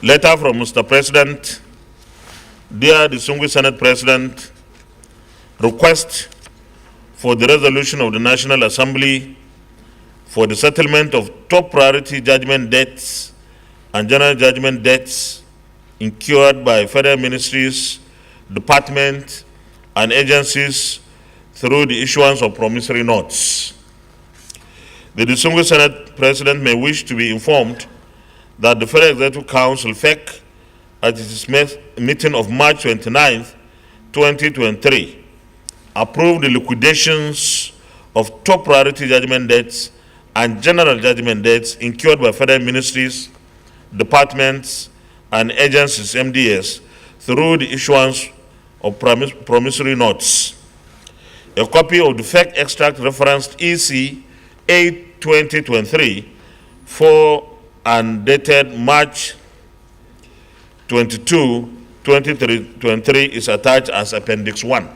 Letter from Mr. President. Dear distinguished Senate President, request for the resolution of the National Assembly for the settlement of top priority judgment debts and general judgment debts incurred by federal ministries, departments, and agencies through the issuance of promissory notes. The distinguished Senate President may wish to be informed that the Federal Executive Council, FEC, at its meeting of March 29, 2023, approved the liquidations of top priority judgment debts and general judgment debts incurred by federal ministries, departments, and agencies, MDS, through the issuance of promissory notes. A copy of the FEC extract referenced EC 8/2023 for and dated March 22, 2023 is attached as Appendix 1.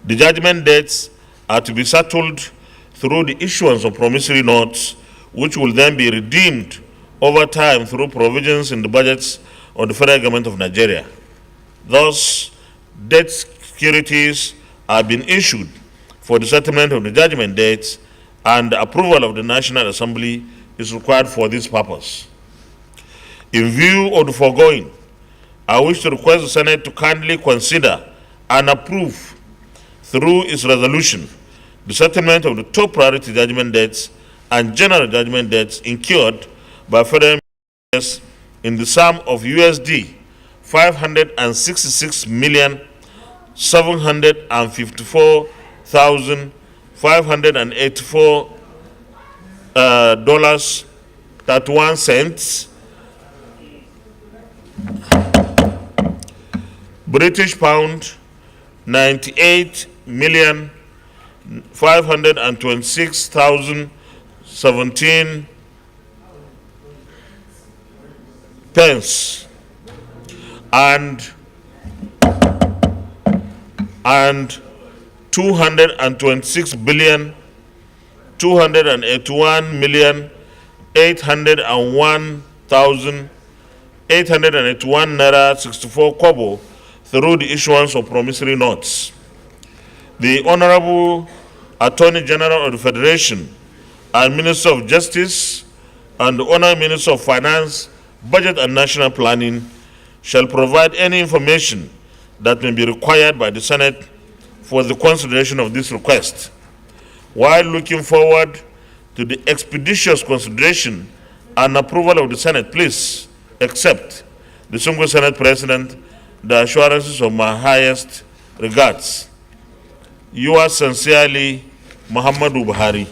The judgment debts are to be settled through the issuance of promissory notes, which will then be redeemed over time through provisions in the budgets of the federal government of Nigeria. Thus, debt securities have been issued for the settlement of the judgment debts, and the approval of the National Assembly is required for this purpose. In view of the foregoing, I wish to request the Senate to kindly consider and approve through its resolution the settlement of the top priority judgment debts and general judgment debts incurred by federal ministries in the sum of USD 566,754,584 dollars 31 cents, British pound 98,526,017 pence, and 226 billion 281,801,881 naira 64 kobo through the issuance of promissory notes. The Honorable Attorney General of the Federation and Minister of Justice and the Honorable Minister of Finance, Budget and National Planning shall provide any information that may be required by the Senate for the consideration of this request. While looking forward to the expeditious consideration and approval of the Senate, please accept, distinguished Senate President, the assurances of my highest regards. Yours sincerely, Muhammadu Buhari.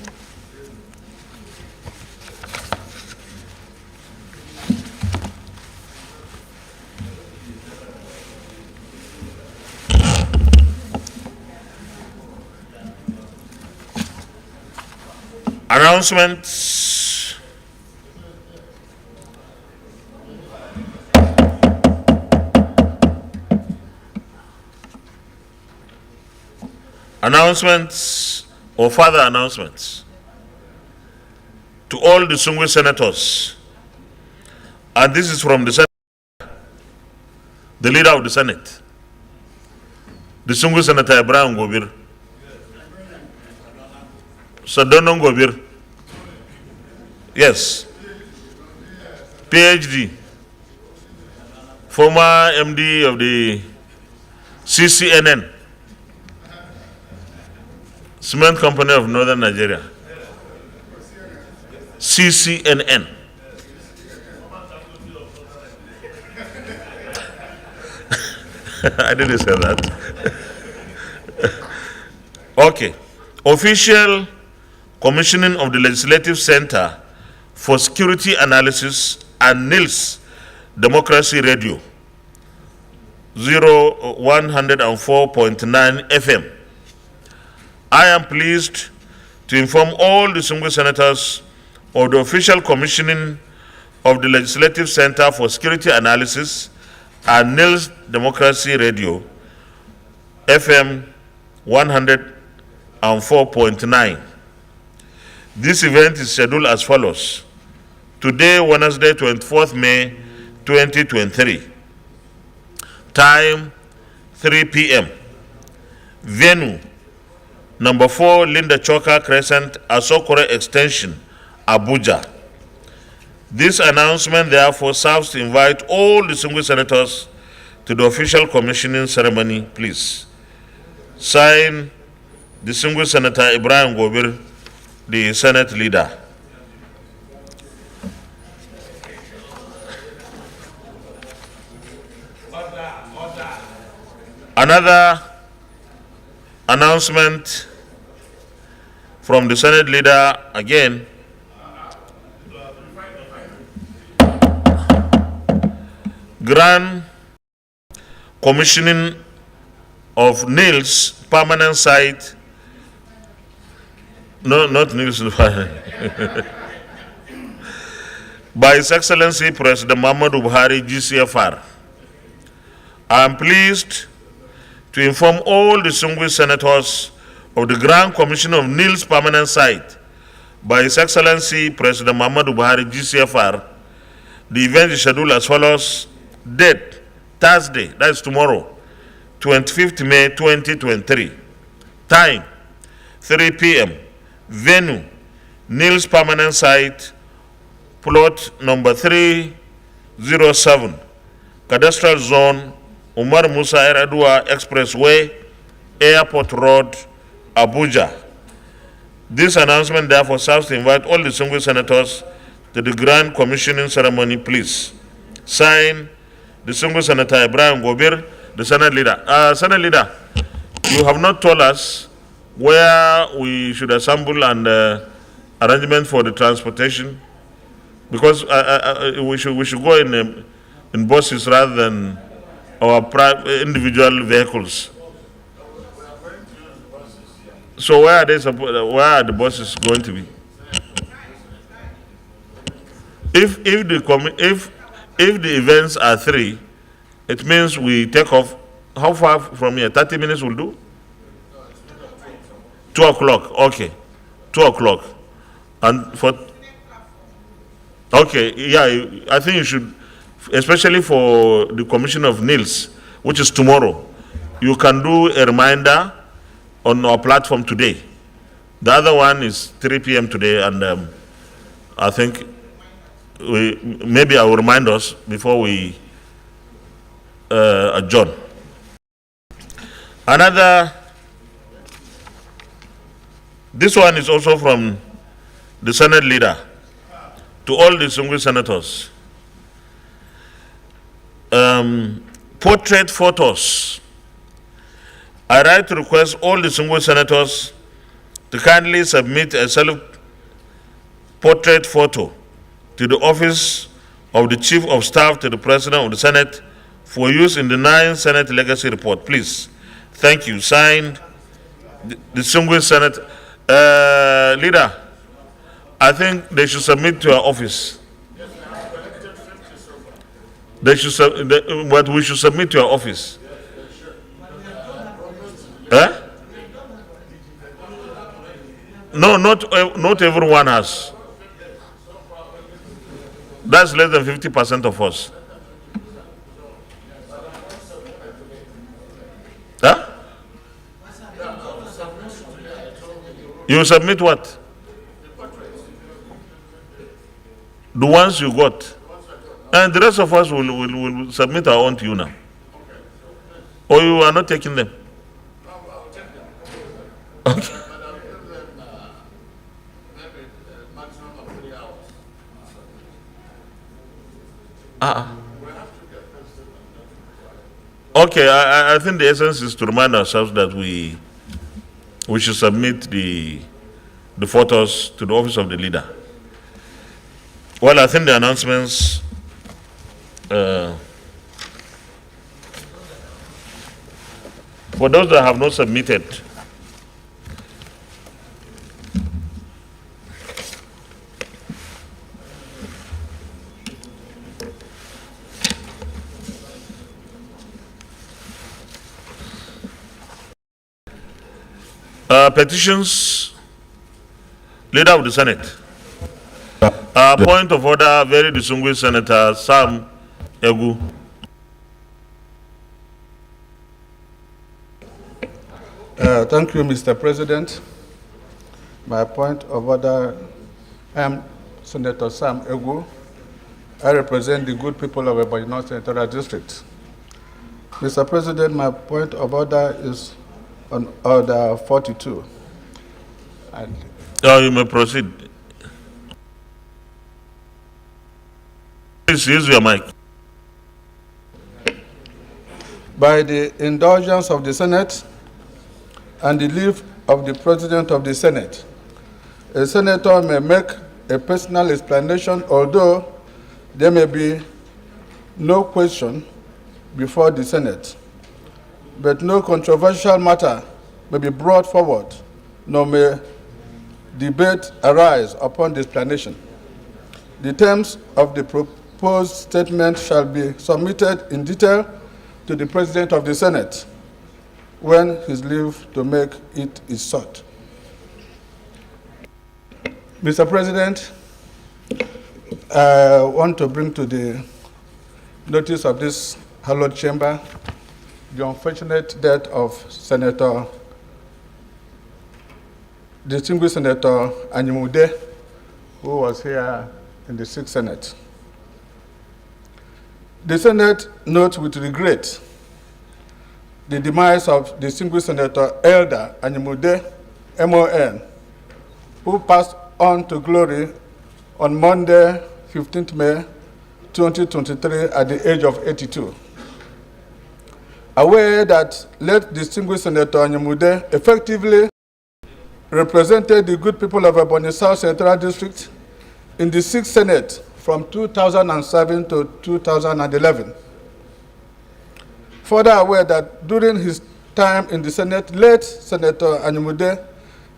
Announcements. Announcements or further announcements to all distinguished senators, and this is from the Senate, the leader of the Senate, distinguished Senator Ibrahim Gobir. Sadonon Gobir. Yes. PhD. Former MD of the CCNN, Cement Company of Northern Nigeria. CCNN. I didn't say that. Okay. Official commissioning of the Legislative Center for Security Analysis and NILS Democracy Radio 104.9 FM. I am pleased to inform all distinguished senators of the official commissioning of the Legislative Center for Security Analysis and NILS Democracy Radio FM 104.9. This event is scheduled as follows. Today, Wednesday, 24th May 2023. Time 3 p.m. Venue number 4 Linda Choka Crescent, Asokore Extension, Abuja. This announcement therefore serves to invite all distinguished senators to the official commissioning ceremony, please. Sign, Distinguished Senator Ibrahim Gobir, the Senate Leader. Another announcement from the Senate Leader again. Grand commissioning of Nils permanent site. No, not Nils. By His Excellency President Muhammadu Buhari, GCFR. I am pleased to inform all distinguished senators of the Grand Commission of Nils permanent site by His Excellency President Muhammadu Buhari, GCFR. The event is scheduled as follows. Date, Thursday, that is tomorrow, 25th May 2023. Time, 3 p.m. Venue, Nils permanent site, plot number 307, Cadastral Zone, Umar Musa Eradua Expressway, Airport Road, Abuja. This announcement therefore serves to invite all distinguished senators to the Grand Commissioning Ceremony, please. Sign, Distinguished Senator Ibrahim Gobir, the Senate Leader. Senate Leader, you have not told us where we should assemble and arrangement for the transportation, because we should go in buses rather than our individual vehicles. So where are the buses going to be? If the events are 3, it means we take off. How far from here? 30 minutes will do? 2 o'clock. Okay. 2 o'clock. And for. Okay, yeah, I think you should, especially for the commission of Nils, which is tomorrow, you can do a reminder on our platform today. The other one is 3 p.m. today, and I think maybe I will remind us before we adjourn. This one is also from the Senate Leader to all distinguished senators. Portrait photos. I write to request all distinguished senators to kindly submit a self-portrait photo to the office of the Chief of Staff to the President of the Senate for use in the 9th Senate Legacy Report, please. Thank you. Signed, Distinguished Senate Leader. I think they should submit to our office. But we should submit to our office. No, not everyone has. That's less than 50% of us. Huh? You submit what? The ones you got. And the rest of us will submit our own to you now. Or you are not taking them? Okay. Okay, I think the essence is to remind ourselves that we should submit the photos to the office of the leader. Well, I think the announcements for those that have not submitted, petitions, Leader of the Senate. Point of order, very distinguished Senator Sam Egu. Thank you, Mr. President. My point of order, I am Senator Sam Egu. I represent the good people of Ebonyi North Senatorial District. Mr. President, my point of order is on order 42. You may proceed. Please use your mic. By the indulgence of the Senate and the leave of the President of the Senate, a senator may make a personal explanation, although there may be no question before the Senate, but no controversial matter may be brought forward, nor may debate arise upon the explanation. The terms of the proposed statement shall be submitted in detail to the President of the Senate when his leave to make it is sought. Mr. President, I want to bring to the notice of this hallowed chamber the unfortunate death of distinguished Senator Anyimude, who was here in the 6th Senate. The Senate notes with regret the demise of distinguished Senator Elder Anyimude, MON, who passed on to glory on Monday, 15th May 2023 at the age of 82. Aware that late distinguished Senator Anyimude effectively represented the good people of Ebonyi South Central District in the 6th Senate from 2007 to 2011. Further aware that during his time in the Senate, late Senator Anyimude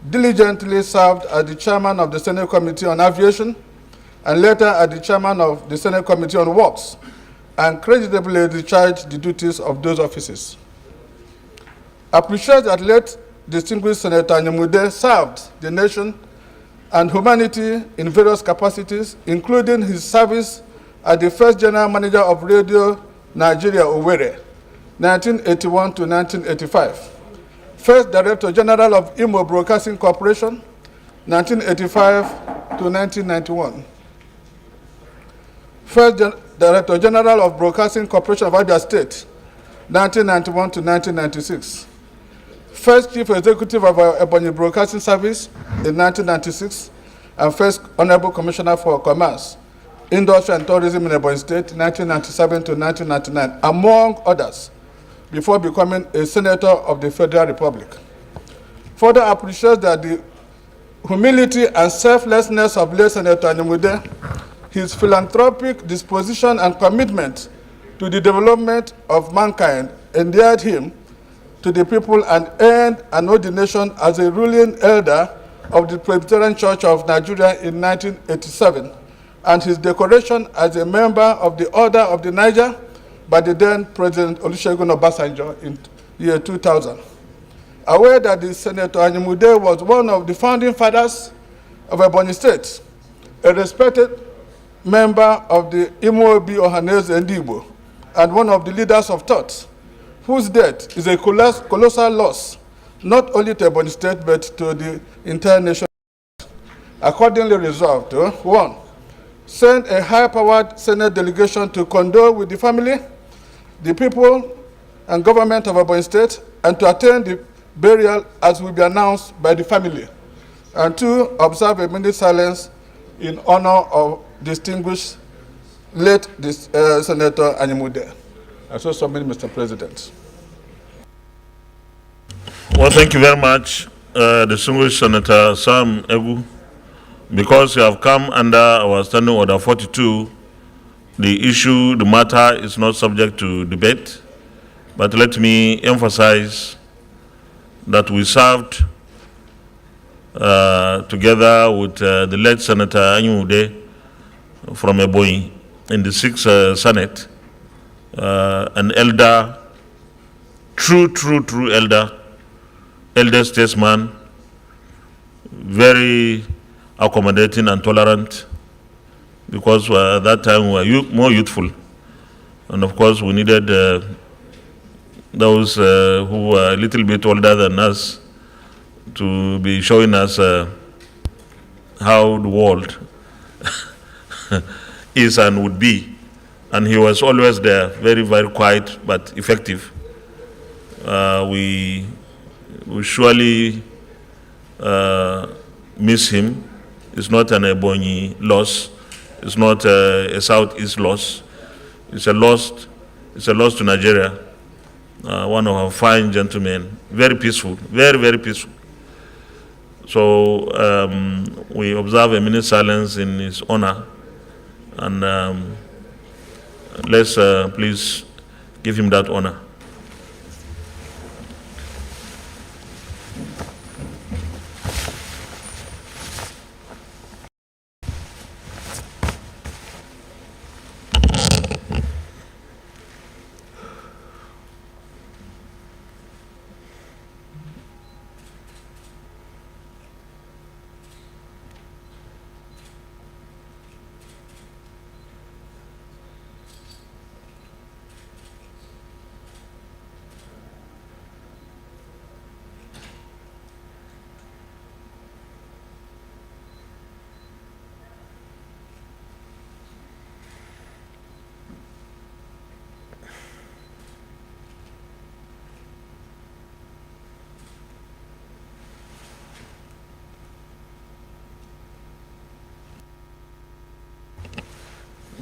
diligently served as the chairman of the Senate Committee on Aviation and later as the chairman of the Senate Committee on Works, and creditably discharged the duties of those offices. Appreciate that late distinguished Senator Anyimude served the nation and humanity in various capacities, including his service as the first general manager of Radio Nigeria Owerri, 1981 to 1985, first Director General of Imo Broadcasting Corporation, 1985 to 1991, first Director General of Broadcasting Corporation of Abia State, 1991 to 1996, first Chief Executive of Ebonyi Broadcasting Service in 1996, and first Honorable Commissioner for Commerce, Industry and Tourism in Ebonyi State, 1997 to 1999, among others, before becoming a Senator of the Federal Republic. Further appreciates that the humility and selflessness of late Senator Anyimude, his philanthropic disposition and commitment to the development of mankind endeared him to the people and earned an ordination as a ruling elder of the Presbyterian Church of Nigeria in 1987, and his decoration as a member of the Order of the Niger by the then President Olusegun Obasanjo in year 2000. Aware that the Senator Anyimude was one of the founding fathers of Ebonyi State, a respected member of the Imo Obi Ohaneze Ndigbo, and one of the leaders of thought, whose death is a colossal loss, not only to Ebonyi State, but to the entire nation. Accordingly resolved to, 1, send a high-powered Senate delegation to condole with the family, the people, and government of Ebonyi State, and to attend the burial as will be announced by the family. And 2, observe a minute silence in honor of distinguished late Senator Anyimude. I so submit, Mr. President. Well, thank you very much, distinguished Senator Sam Egu. Because you have come under our standing order 42, the matter is not subject to debate. But let me emphasize that we served together with the late Senator Anyimude from Ebonyi in the 6th Senate, an elder, true elder statesman, very accommodating and tolerant, because at that time we were more youthful. And of course, we needed those who were a little bit older than us to be showing us how the world is and would be. And he was always there, very, very quiet but effective. We surely miss him. It's not an Ebonyi loss. It's not a Southeast loss. It's a loss to Nigeria. One of our fine gentlemen, very peaceful, very, very peaceful. So we observe a minute silence in his honor, and let's please give him that honor.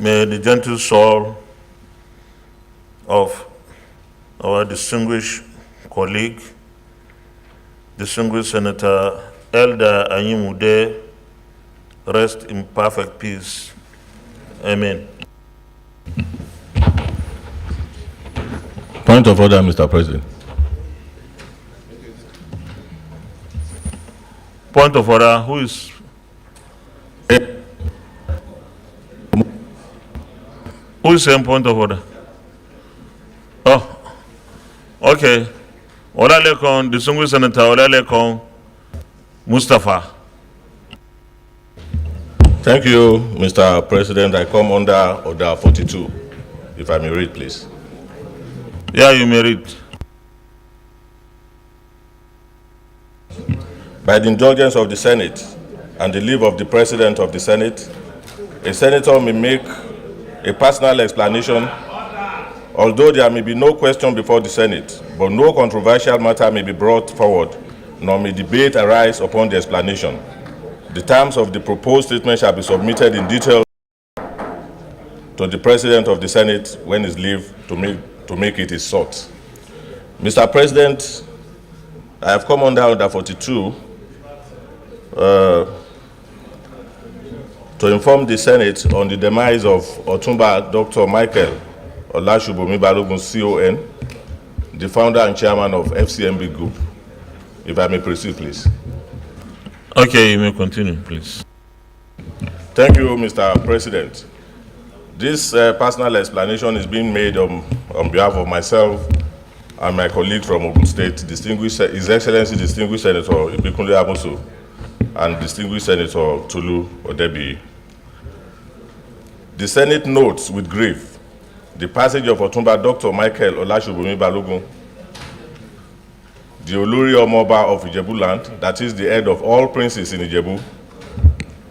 May the gentle soul of our distinguished colleague, distinguished Senator Elder Anyimude, rest in perfect peace. Amen. Point of order, Mr. President. Point of order, who is? Who is saying point of order? Oh, okay. Olalekon, distinguished Senator Olalekon Mustafa. Thank you, Mr. President. I come under Order 42. If I may read, please. Yeah, you may read. By the indulgence of the Senate and the leave of the President of the Senate, a senator may make a personal explanation, although there may be no question before the Senate, but no controversial matter may be brought forward, nor may debate arise upon the explanation. The terms of the proposed statement shall be submitted in detail to the President of the Senate when his leave to make it is sought. Mr. President, I have come under Order 42 to inform the Senate on the demise of Otumba Dr. Michael Olashubomi Balogun, CON, the founder and chairman of FCMB Group. If I may proceed, please. Okay, you may continue, please. Thank you, Mr. President. This personal explanation is being made on behalf of myself and my colleague from Ogun State, His Excellency Distinguished Senator Ibikunle Amosu and Distinguished Senator Tulu Odebi. The Senate notes with grief the passage of Otumba Dr. Michael Olashubomi Balogun, the Olori Omoba of Ijebu land, that is the head of all princes in Ijebu,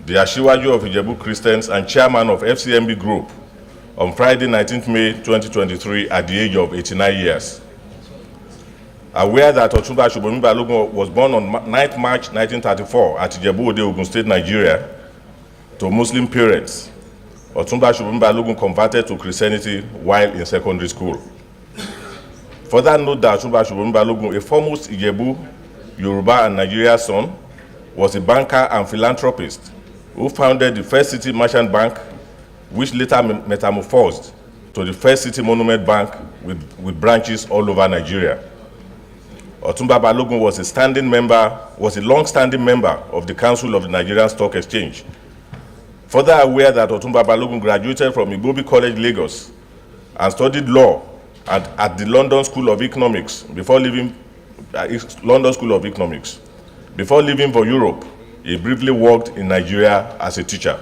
the Ashiwaju of Ijebu Christians and chairman of FCMB Group, on Friday, 19th May 2023 at the age of 89 years. Aware that Otumba Shubomi Balogun was born on 9th March 1934 at Ijebu Ode, Ogun State, Nigeria, to Muslim parents, Otumba Shubomi Balogun converted to Christianity while in secondary school. Further note that Otumba Shubomi Balogun, a foremost Ijebu, Yoruba and Nigeria son, was a banker and philanthropist who founded the First City Merchant Bank, which later metamorphosed to the First City Monument Bank with branches all over Nigeria. Otumba Balogun was a long-standing member of the Council of the Nigerian Stock Exchange. Further aware that Otumba Balogun graduated from Igbobi College, Lagos, and studied law at the London School of Economics before leaving Before leaving for Europe, he briefly worked in Nigeria as a teacher.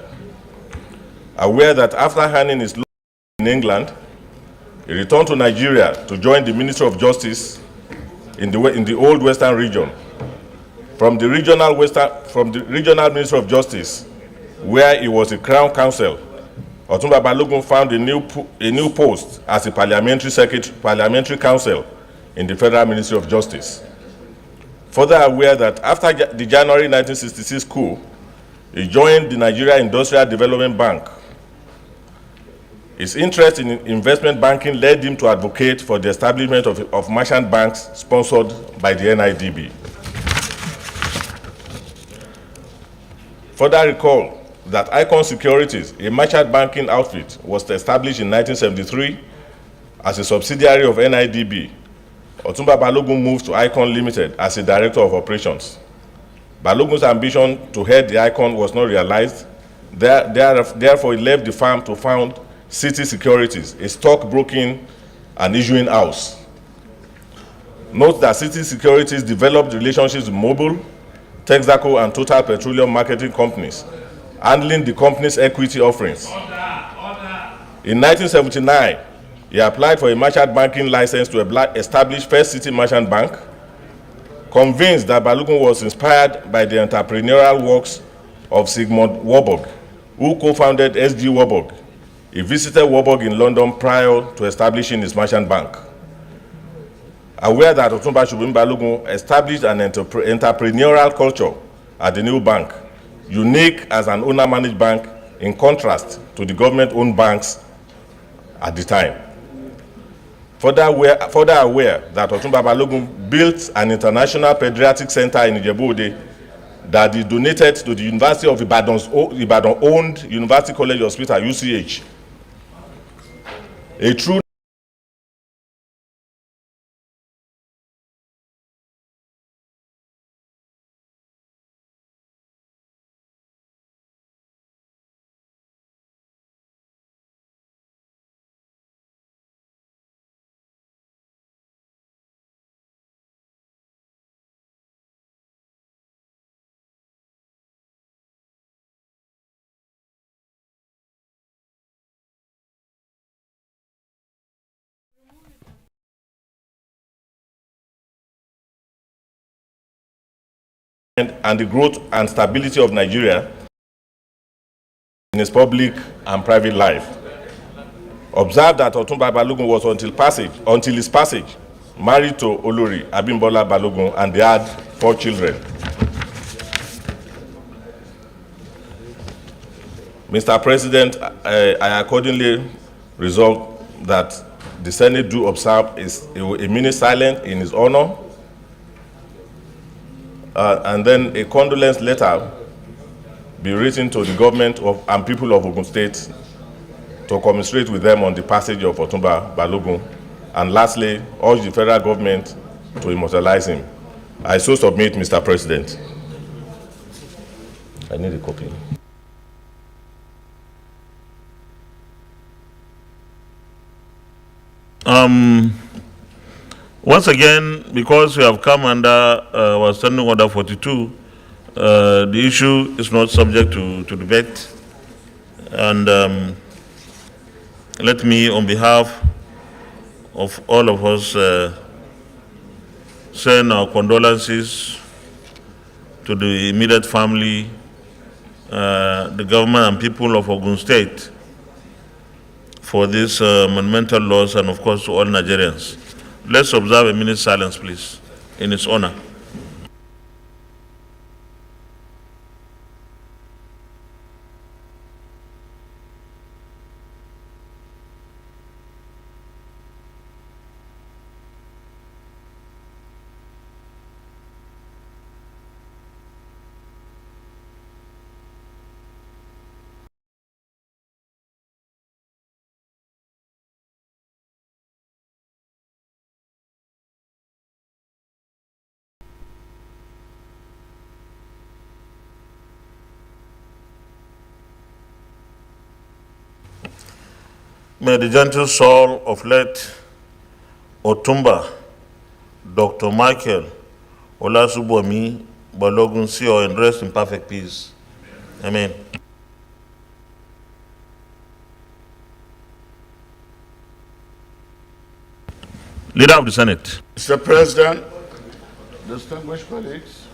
Aware that after earning his law in England, He returned to Nigeria to join the Ministry of Justice in the old Western region. From the regional Ministry of Justice, where he was a Crown Counsel, Otunba Balogun found a new post as a parliamentary counsel in the Federal Ministry of Justice. Further aware that after the January 1966 coup, he joined the Nigeria Industrial Development Bank. His interest in investment banking led him to advocate for the establishment of merchant banks sponsored by the NIDB. Further recall that Icon Securities, a merchant banking outfit, was established in 1973 as a subsidiary of NIDB. Otunba Balogun moved to Icon Limited as a director of operations. Balogun's ambition to head the Icon was not realized. Therefore, he left the firm to found City Securities, a stockbroking and issuing house. Note that City Securities developed relationships with Mobil, Texaco, and Total Petroleum marketing companies, handling the company's equity offerings. In 1979, he applied for a merchant banking license to establish First City Merchant Bank. Convinced that Balogun was inspired by the entrepreneurial works of Sigmund Warburg, who co-founded SG Warburg, he visited Warburg in London prior to establishing his merchant bank. Aware that Otunba Shubim Balogun established an entrepreneurial culture at the new bank, unique as an owner-managed bank in contrast to the government-owned banks at the time. Further aware that Otunba Balogun built an international pediatric center in Ijebu-Ode that he donated to the University of Ibadan-owned University College Hospital, UCH. A true and the growth and stability of Nigeria in his public and private life. Observe that Otunba Balogun was until his passage married to Olori Abimbola Balogun, and they had 4 children. Mr. President, I accordingly resolve that the Senate do observe a minute silence in his honor, and then a condolence letter be written to the government and people of Ogun State to commiserate with them on the passage of Otunba Balogun, and lastly, urge the federal government to immortalize him. I so submit, Mr. President. I need a copy. Once again, because we have come under our Standing Order 42, the issue is not subject to debate. And let me, on behalf of all of us, send our condolences to the immediate family, the government and people of Ogun State for this monumental loss, and of course to all Nigerians. Let's observe a minute's silence, please, in his honor. May the gentle soul of late Otumba, Dr. Michael Olasubomi Balogun Sio, and rest in perfect peace. Amen. Leader of the Senate. Mr. President, distinguished colleagues,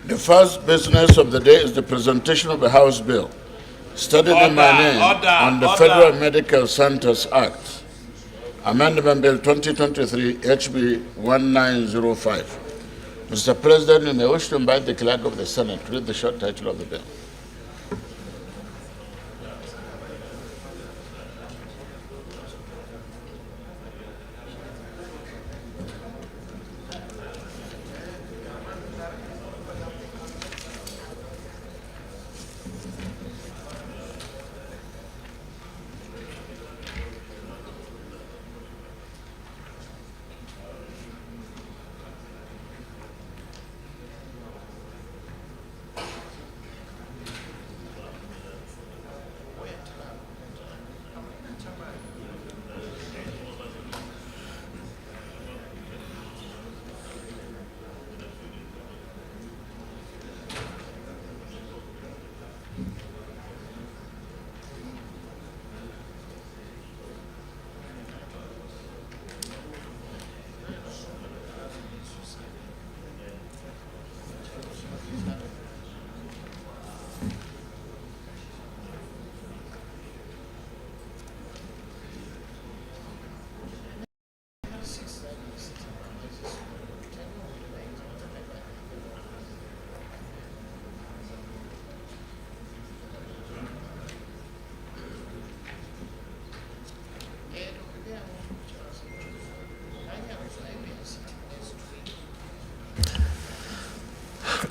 the first business of the day is the presentation of a House bill studied in my name on the Federal Medical Centers Act, Amendment Bill 2023 HB 1905. Mr. President, you may wish to invite the clerk of the Senate to read the short title of the bill.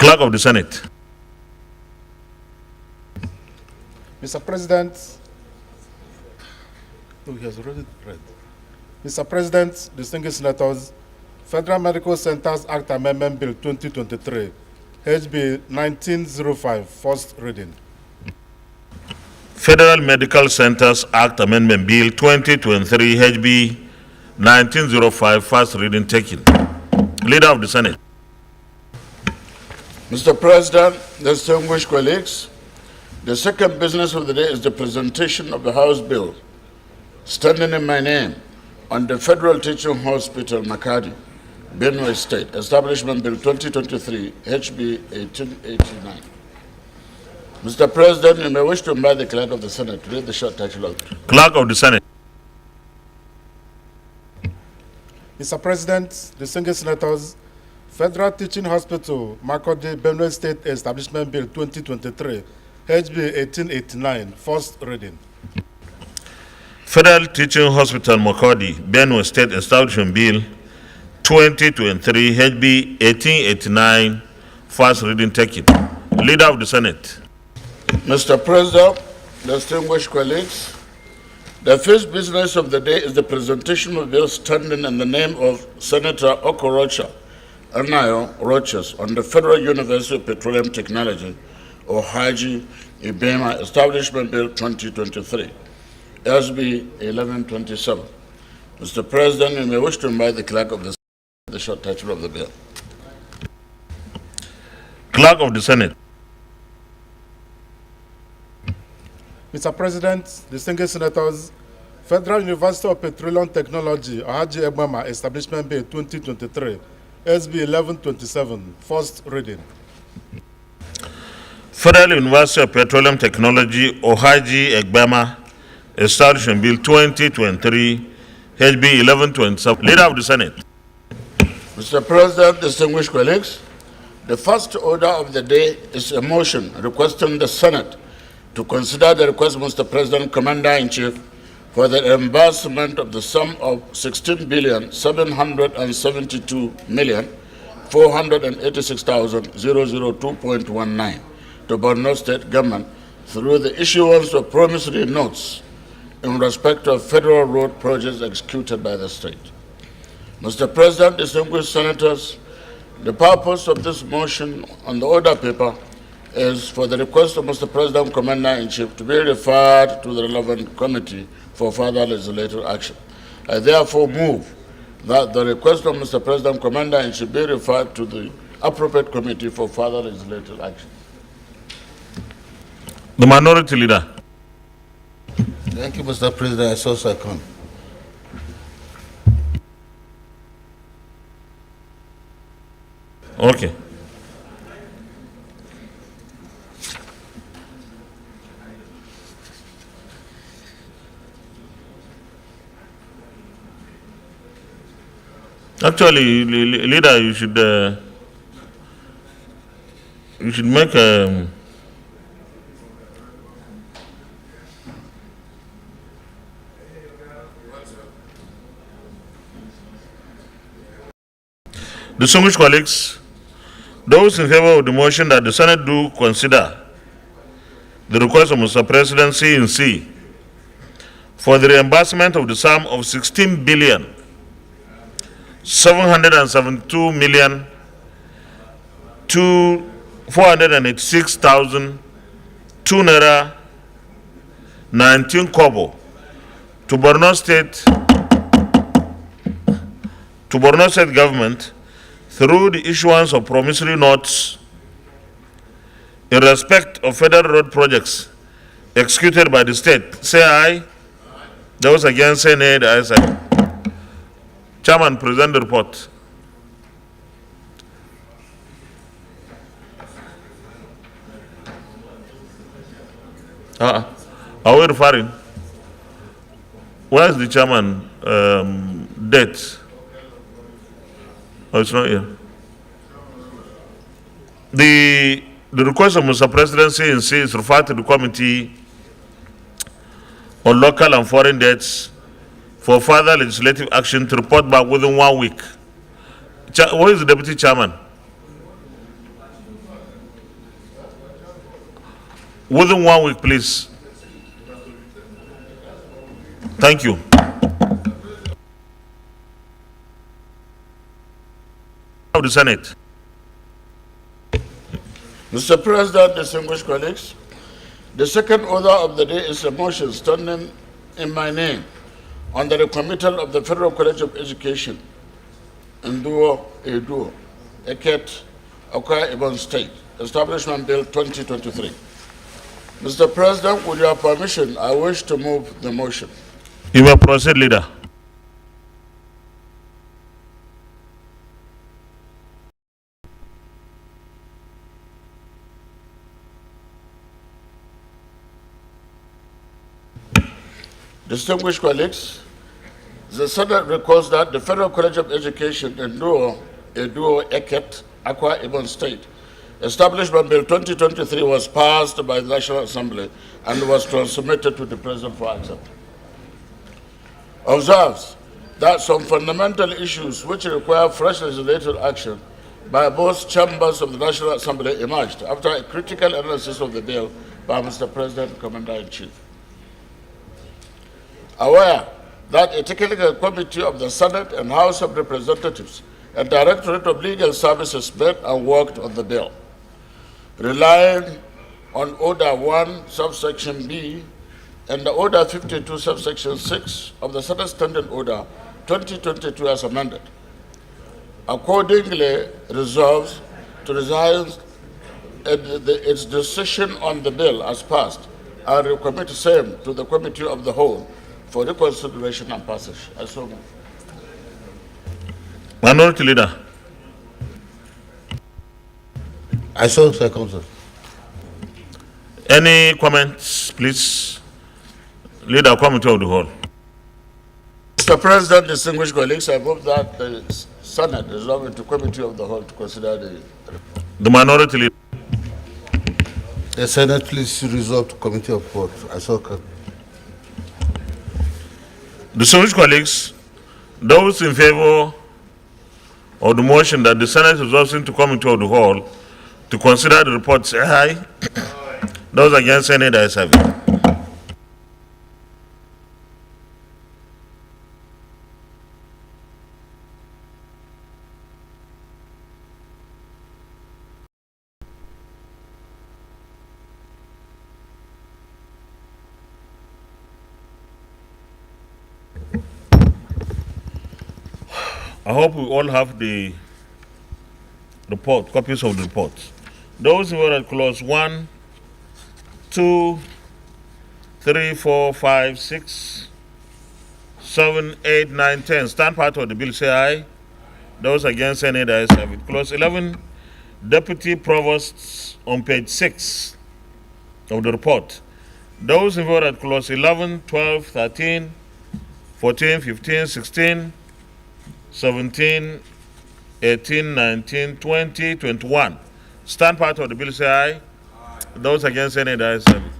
Clerk of the Senate. Mr. President, he has already read. Mr. President, distinguished senators, Federal Medical Centers Act Amendment Bill 2023, HB 1905, first reading. Federal Medical Centers Act Amendment Bill 2023 HB 1905, first reading taken. Leader of the Senate. Mr. President, distinguished colleagues, the second business of the day is the presentation of the House bill standing in my name on the Federal Teaching Hospital, Makadi, Benue State, Establishment Bill 2023, HB 1889. Mr. President, you may wish to invite the clerk of the Senate to read the short title of it. Clerk of the Senate. Mr. President, distinguished senators, Federal Teaching Hospital, Makodi, Benue State Establishment Bill 2023, HB 1889, first reading. Federal Teaching Hospital, Makodi, Benue State Establishment Bill 2023 HB 1889, first reading taken. Leader of the Senate. Mr. President, distinguished colleagues, the first business of the day is the presentation of bill standing in the name of Senator Okorocha Anayo Roches on the Federal University of Petroleum Technology, or Haji Ibema Establishment Bill 2023, SB 1127. Mr. President, you may wish to invite the clerk of the short title of the bill. Clerk of the Senate. Mr. President, distinguished senators, Federal University of Petroleum Technology, or Haji Ibema Establishment Bill 2023, SB 1127, first reading. Federal University of Petroleum Technology, Ohaji Egbema, Establishment Bill 2023, HB 1127. Leader of the Senate. Mr. President, distinguished colleagues, the first order of the day is a motion requesting the Senate to consider the request of Mr. President, Commander-in-Chief, for the reimbursement of the sum of 16,772,486,002.19 to Borno State Government through the issuance of promissory notes in respect of federal road projects executed by the state. Mr. President, distinguished senators, the purpose of this motion on the order paper is for the request of Mr. President, Commander-in-Chief, to be referred to the relevant committee for further legislative action. I therefore move that the request of Mr. President, Commander-in-Chief be referred to the appropriate committee for further legislative action. The Minority Leader. Thank you, Mr. President. I so second. Okay. Actually, leader, you should make distinguished colleagues, those in favor of the motion that the Senate do consider the request of Mr. President C in C for the reimbursement of the sum of 16 billion 772 million 486,000 naira 19 kobo to Borno State government through the issuance of promissory notes in respect of federal road projects executed by the state. Say aye. Those against say nay. The ayes have it. Chairman, present the report. Are we referring? Where is the chairman date? Oh, it's not here. The request of Mr. President C is referred to the Committee on Local and Foreign Debts for further legislative action to report back within 1 week. Where is the Deputy Chairman? Within 1 week, please. Thank you. Of the Senate. Mr. President, distinguished colleagues, the second order of the day is a motion standing in my name on the committal of the Federal College of Education in Duo, Eket, Akwa Ibom State, Establishment Bill 2023. Mr. President, with your permission, I wish to move the motion. You may proceed, leader. Distinguished colleagues, the Senate records that the Federal College of Education in Duo, Eket, Akwa Ibom State, Establishment Bill 2023 was passed by the National Assembly and was transmitted to the President for acceptance. Observes that some fundamental issues which require fresh legislative action by both chambers of the National Assembly emerged after a critical analysis of the bill by Mr. President, Commander-in-Chief. Aware that a technical committee of the Senate and House of Representatives and Directorate of Legal Services met and worked on the bill, relying on Order 1, subsection B, and the Order 52, subsection 6 of the Senate Standing Order 2022 as amended. Accordingly, resolves to resign its decision on the bill as passed and recommit same to the Committee of the Whole for reconsideration and passage. I so move. Minority Leader. I so second, sir. Any comments, please? Leader, Committee of the Whole. Mr. President, distinguished colleagues, I move that the Senate resolve into Committee of the Whole to consider the report. The Minority Leader. The Senate, please resolve to Committee of Whole. I so second. Distinguished colleagues, those in favor of the motion that the Senate resolves into Committee of the Whole to consider the report, say aye. Those against, say nay. The ayes have it. I hope we all have the report, copies of the report. Those who are at clause 1, 2, 3, 4, 5, 6, 7, 8, 9, 10 stand part of the bill, say aye. Those against, say nay. The ayes have it. Clause 11 deputy provosts on page 6 of the report. Those in favor that clause 11, 12, 13, 14, 15, 16, 17, 18, 19, 20, 21. Stand part of the bill say aye. Those against any, the ayes have it.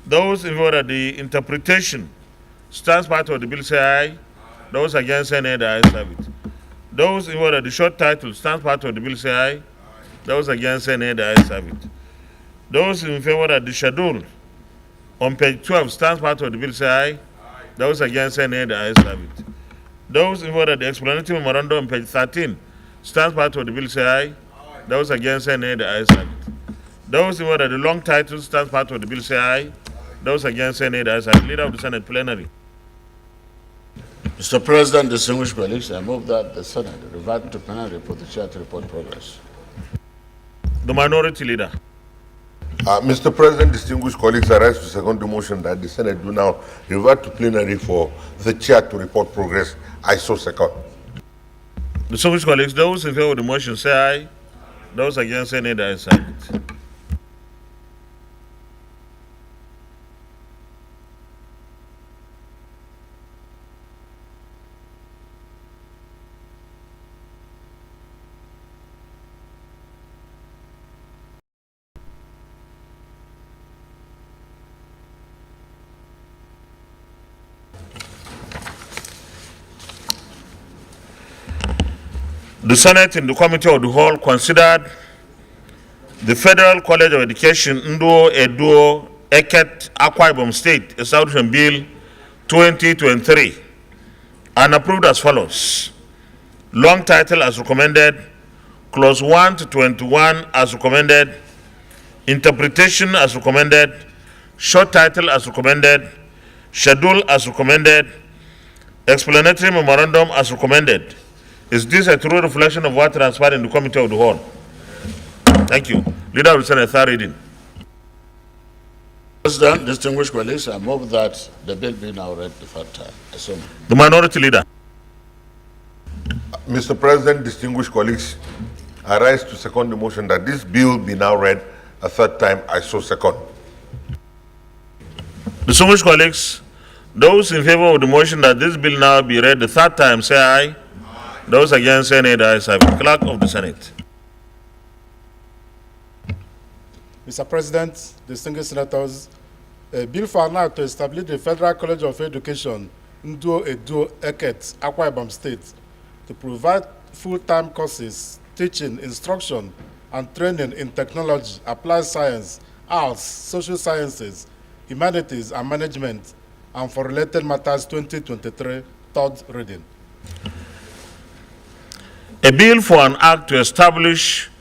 Those in favor that the interpretation stands part of the bill say aye. Those against any, the ayes have it. Those in favor that the short title stands part of the bill say aye. Those against any, the ayes have it. Those in favor that the schedule on page 12 stands part of the bill say aye. Those against any, the ayes have it. Those in favor that the explanatory memorandum on page 13 stands part of the bill say aye. Those against any, the ayes have it. Those in favor that the long title stands part of the bill say aye. Those against any, the ayes have it. Leader of the Senate plenary. Mr. President, distinguished colleagues, I move that the Senate revert to plenary for the chair to report progress. The minority leader. Mr. President, distinguished colleagues, I rise to second the motion that the Senate do now revert to plenary for the chair to report progress. I so second. Distinguished colleagues, those in favor of the motion say aye. Those against any, the ayes have it. The Senate in the Committee of the Whole considered the Federal College of Education Ndo Edo Eket Akwa Ibom State Establishment Bill 2023 and approved as follows. Long title as recommended, clause 1 to 21 as recommended, interpretation as recommended, short title as recommended, schedule as recommended, explanatory memorandum as recommended. Is this a true reflection of what transpired in the Committee of the Whole? Thank you. Leader of the Senate, third reading. President, distinguished colleagues, I move that the bill be now read the third time. I so move. The minority leader. Mr. President, distinguished colleagues, I rise to second the motion that this bill be now read a third time. I so second. Distinguished colleagues, those in favor of the motion that this bill now be read the third time say aye. Those against say nay, the ayes have it. Clerk of the Senate. Mr. President, distinguished senators, a bill for an act to establish the Federal College of Education, Ndo Edo Eket, Akwa Ibom State, to provide full-time courses, teaching, instruction, and training in technology, applied science, arts, social sciences, humanities, and management, and for related matters 2023, third reading. A bill for an act to establish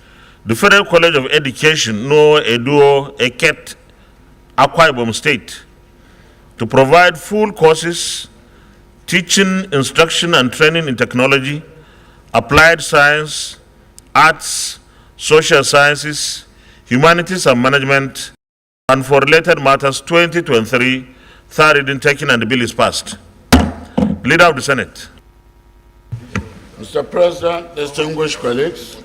the Federal College of Education, No Edo Eket, Akwa Ibom State, to provide full courses, teaching, instruction, and training in technology, applied science, arts, social sciences, humanities, and management, and for related matters 2023, third reading taken, and the bill is passed. Leader of the Senate. Mr. President, distinguished colleagues,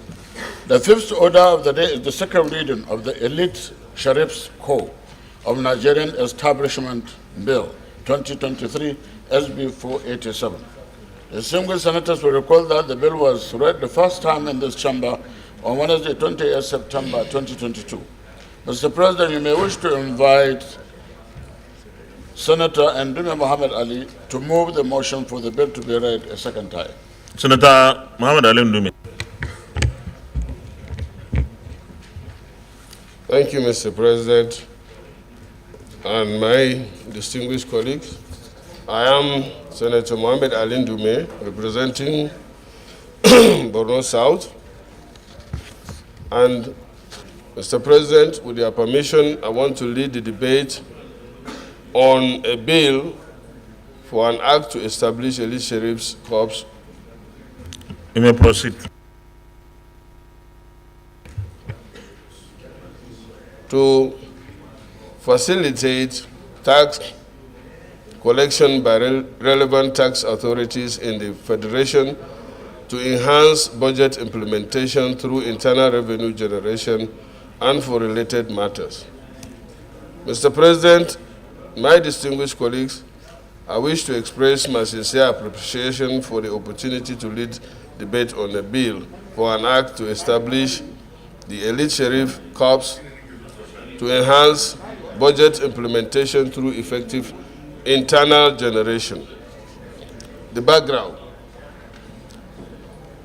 the fifth order of the day is the second reading of the Elite Sheriff's Corps of Nigerian Establishment Bill 2023 SB 487. Distinguished senators will recall that the bill was read the first time in this chamber on Wednesday, 28 September 2022. Mr. President, you may wish to invite Senator Ndume Muhammad Ali to move the motion for the bill to be read a second time. Senator Muhammad Ali Ndume. Thank you, Mr. President, and my distinguished colleagues. I am Senator Muhammad Ali Ndume, representing Borno South. And Mr. President, with your permission, I want to lead the debate on a bill for an act to establish Elite Sheriff's Corps. You may proceed. To facilitate tax collection by relevant tax authorities in the Federation to enhance budget implementation through internal revenue generation and for related matters. Mr. President, my distinguished colleagues, I wish to express my sincere appreciation for the opportunity to lead debate on a bill for an act to establish the Elite Sheriff Corps to enhance budget implementation through effective internal generation. The background.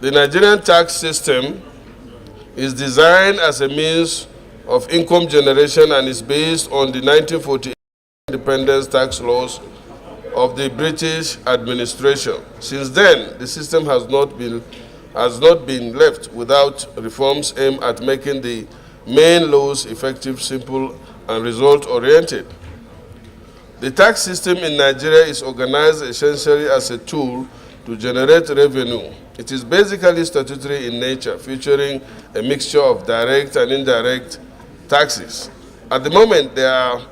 The Nigerian tax system is designed as a means of income generation and is based on the 1948 independence tax laws of the British administration. Since then, the system has not been left without reforms aimed at making the main laws effective, simple, and result-oriented. The tax system in Nigeria is organized essentially as a tool to generate revenue. It is basically statutory in nature, featuring a mixture of direct and indirect taxes. At the moment, there are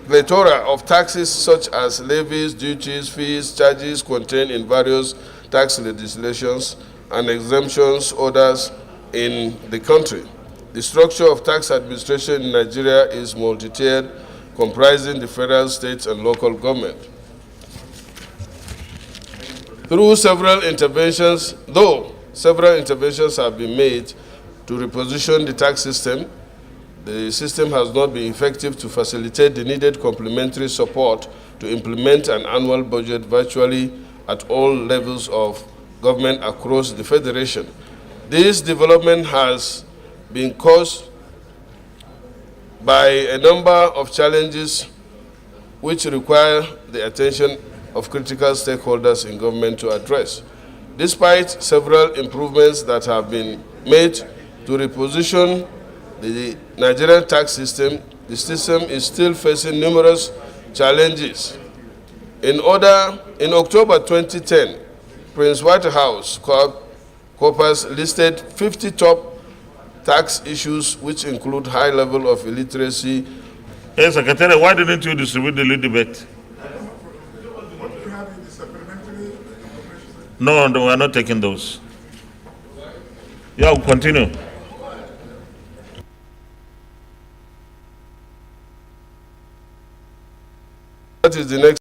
plethora of taxes such as levies, duties, fees, charges contained in various tax legislations and exemptions orders in the country. The structure of tax administration in Nigeria is multi-tiered, comprising the federal, state, and local government. Though several interventions have been made to reposition the tax system, the system has not been effective to facilitate the needed complementary support to implement an annual budget virtually at all levels of government across the Federation. This development has been caused by a number of challenges which require the attention of critical stakeholders in government to address. Despite several improvements that have been made to reposition the Nigerian tax system, the system is still facing numerous challenges. In October 2010, Prince Waterhouse Corpus listed 50 top tax issues which include high level of illiteracy. Hey, Secretary, why didn't you distribute the lead debate? No, we are not taking those. Yeah, we'll continue. That is the next.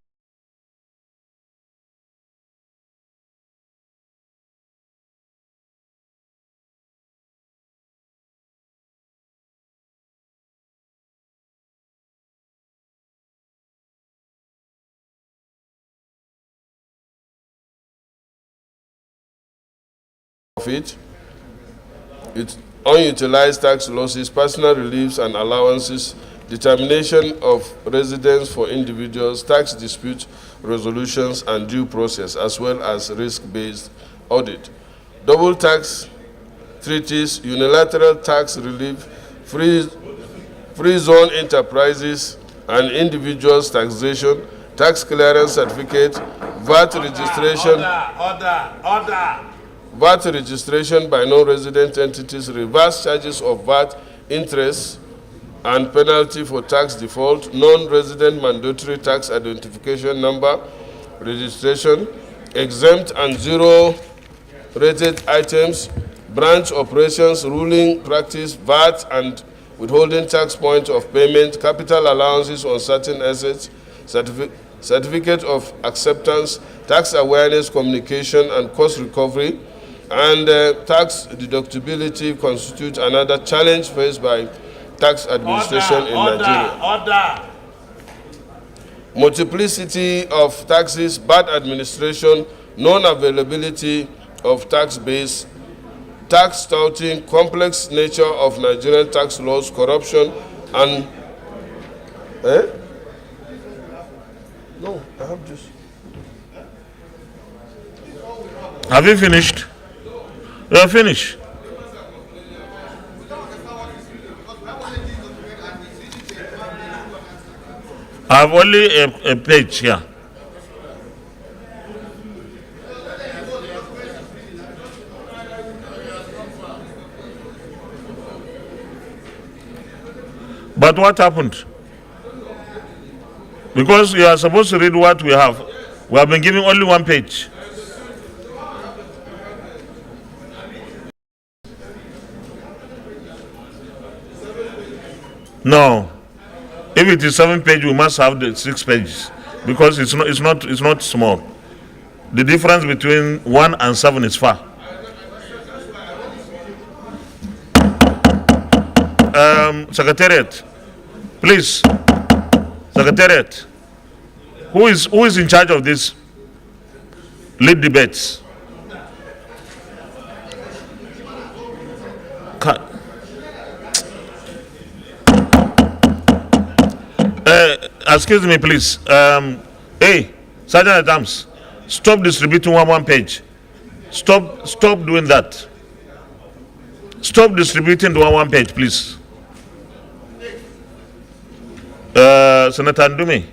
It unutilized tax losses, personal reliefs and allowances, determination of residence for individuals, tax dispute resolutions and due process, as well as risk-based audit. Double tax treaties, unilateral tax relief, free zone enterprises and individuals taxation, tax clearance certificate, VAT registration. Order. VAT registration by non-resident entities, reverse charges of VAT, interest, and penalty for tax default, non-resident mandatory tax identification number, registration, exempt and zero-rated items, branch operations, ruling practice, VAT and withholding tax point of payment, capital allowances on certain assets, certificate of acceptance, tax awareness communication and cost recovery, and tax deductibility constitute another challenge faced by tax administration in Nigeria. Multiplicity of taxes, bad administration, non-availability of tax base, tax stouting, complex nature of Nigerian tax laws, corruption, and... No, I have this. Have you finished? You are finished. I have only a page here. But what happened? Because you are supposed to read what we have been giving only one page. No. If it is 7 page, we must have the 6 pages because it's not small. The difference between 1 and 7 is far. Secretariat, please. Secretariat, who is in charge of this lead debates? Excuse me, please. Hey, Sergeant Adams, stop distributing one page. Stop doing that. Stop distributing the one page, please. Senator Ndume,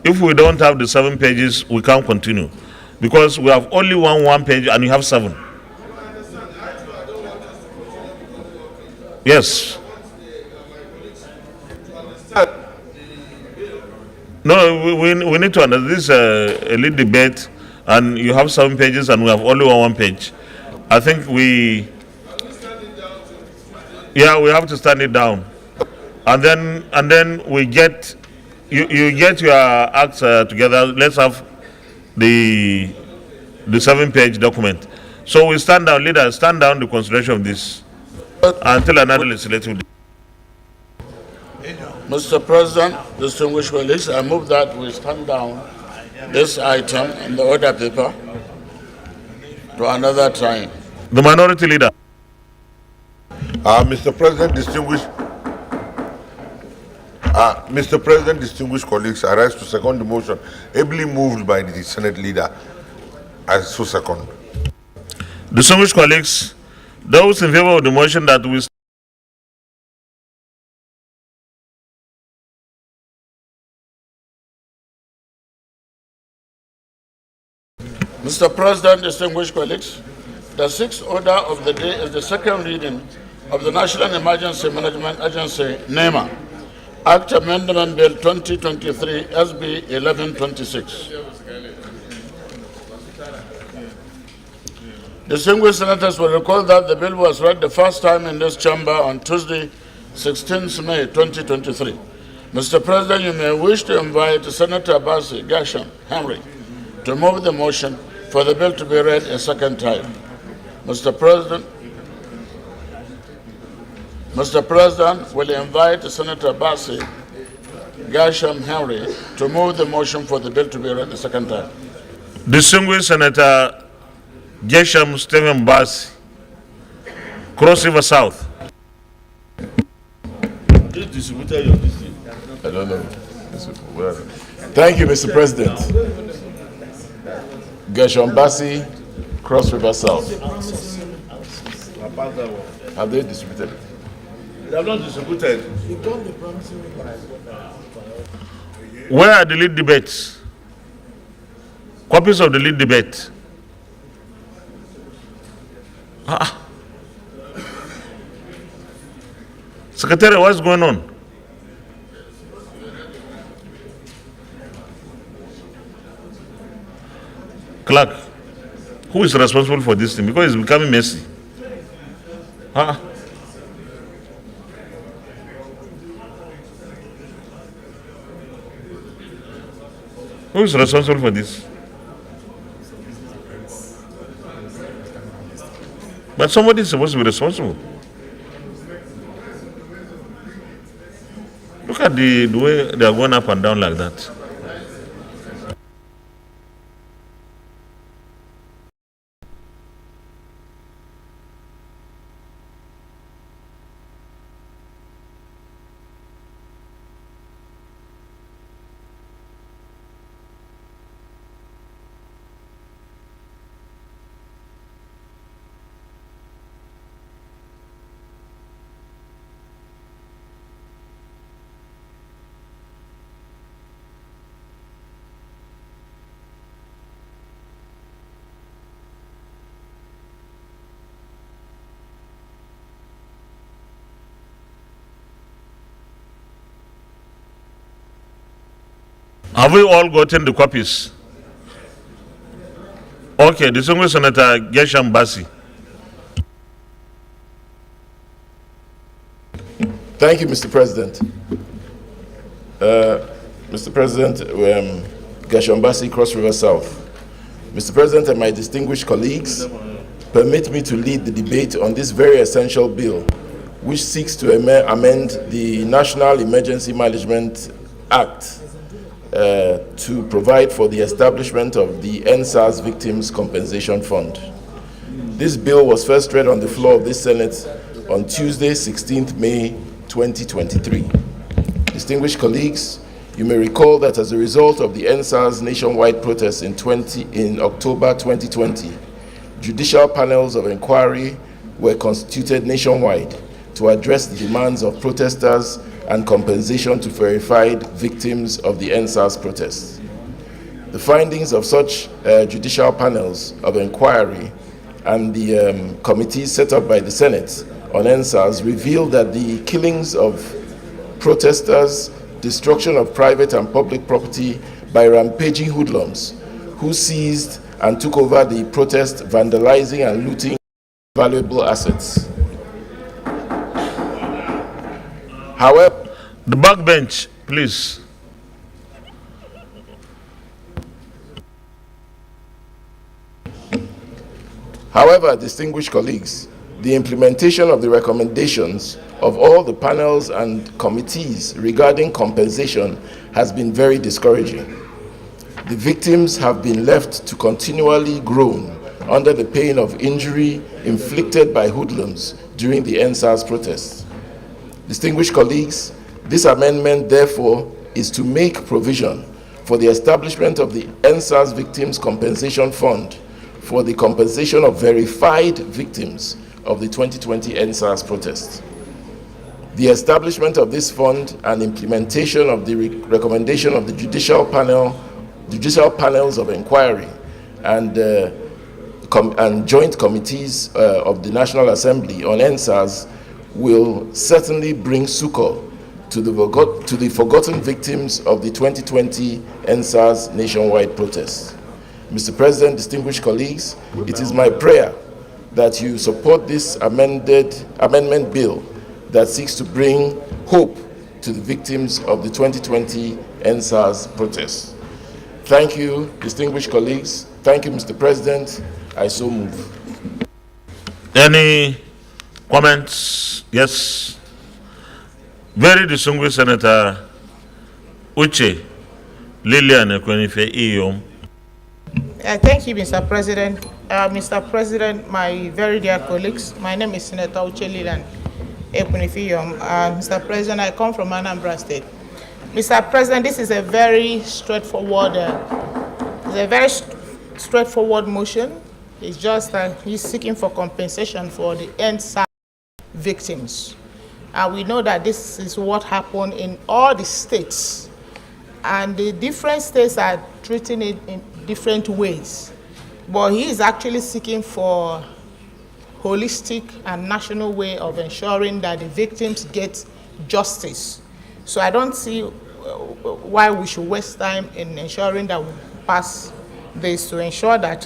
if we don't have the 7 pages, we can't continue because we have only one page and you have 7. Yes. No, we need to understand this is a lead debate and you have 7 pages and we have only one page. I think we have to stand it down. And then we get you get your acts together. Let's have the 7-page document. So we stand down, leaders, stand down the consideration of this until another legislative. Mr. President, distinguished colleagues, I move that we stand down this item in the order paper to another time. The minority leader. Mr. President, distinguished colleagues, I rise to second the motion, ably moved by the Senate leader. I so second. Distinguished colleagues, those in favor of the motion that we Mr. President, distinguished colleagues, the 6th order of the day is the second reading of the National Emergency Management Agency, NEMA, Act Amendment Bill 2023 SB 1126. Distinguished senators will recall that the bill was read the first time in this chamber on Tuesday, 16th May 2023. Mr. President, you may wish to invite Senator Bassi Gasham Henry to move the motion for the bill to be read a second time. Mr. President will invite Senator Bassi Gasham Henry to move the motion for the bill to be read a second time. Distinguished Senator Gesham Stephen Bassi, Cross River South. This distributed your district. I don't know. Thank you, Mr. President. Gershon Bassi, Cross River South. Have they distributed it? They have not distributed. Where are the lead debates? Copies of the lead debate. Secretary, what's going on? Clerk, who is responsible for this thing? Because it's becoming messy. Who is responsible for this? But somebody is supposed to be responsible. Look at the way they are going up and down like that. Have we all gotten the copies? Okay, distinguished Senator Gesham Bassi. Thank you, Mr. President. Mr. President, Gashombasi, Cross River South. Mr. President and my distinguished colleagues, permit me to lead the debate on this very essential bill, which seeks to amend the National Emergency Management Act to provide for the establishment of the NSAS Victims Compensation Fund. This bill was first read on the floor of this Senate on Tuesday, 16th May 2023. Distinguished colleagues, you may recall that as a result of the NSAS nationwide protests in October 2020, judicial panels of inquiry were constituted nationwide to address the demands of protesters and compensation to verified victims of the NSAS protests. The findings of such judicial panels of inquiry and the committees set up by the Senate on NSAS revealed that the killings of protesters, destruction of private and public property by rampaging hoodlums who seized and took over the protest, vandalizing and looting valuable assets. However, The backbench, please. However, distinguished colleagues, the implementation of the recommendations of all the panels and committees regarding compensation has been very discouraging. The victims have been left to continually groan under the pain of injury inflicted by hoodlums during the NSAS protests. Distinguished colleagues, this amendment, therefore, is to make provision for the establishment of the NSAS Victims Compensation Fund for the compensation of verified victims of the 2020 NSAS protests. The establishment of this fund and implementation of the recommendation of the judicial panels of inquiry and joint committees of the National Assembly on NSAS will certainly bring succor to the forgotten victims of the 2020 NSAS nationwide protests. Mr. President, distinguished colleagues, it is my prayer that you support this amendment bill that seeks to bring hope to the victims of the 2020 NSAS protests. Thank you, distinguished colleagues. Thank you, Mr. President. I so move. Any comments? Yes. Very distinguished Senator Uche Lilian Ekwenife Iyom. Thank you, Mr. President. Mr. President, my very dear colleagues, my name is Senator Uche Lilian Ekwenife Iyom. Mr. President, I come from Anambra State. Mr. President, this is a very straightforward, motion. It's just that he's seeking for compensation for the NSAS victims. We know that this is what happened in all the states, and the different states are treating it in different ways. But he is actually seeking for holistic and national way of ensuring that the victims get justice. So I don't see why we should waste time in ensuring that we pass this to ensure that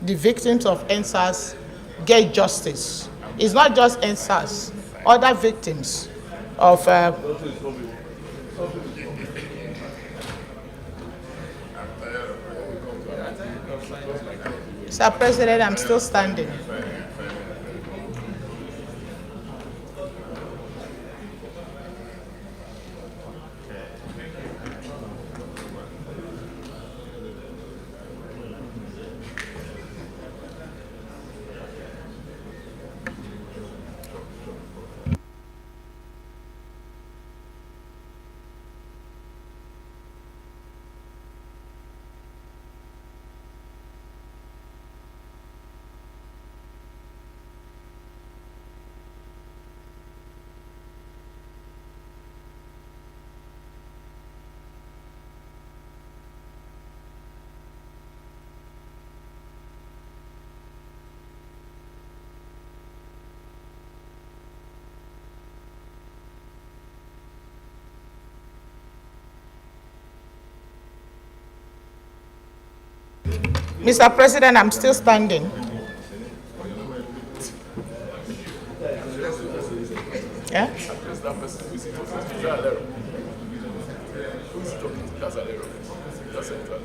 the victims of NSAS get justice. It's not just NSAS, other victims of Mr. President, I'm still standing. Mr. President, I'm still standing. Yeah? That's an error. That's an error.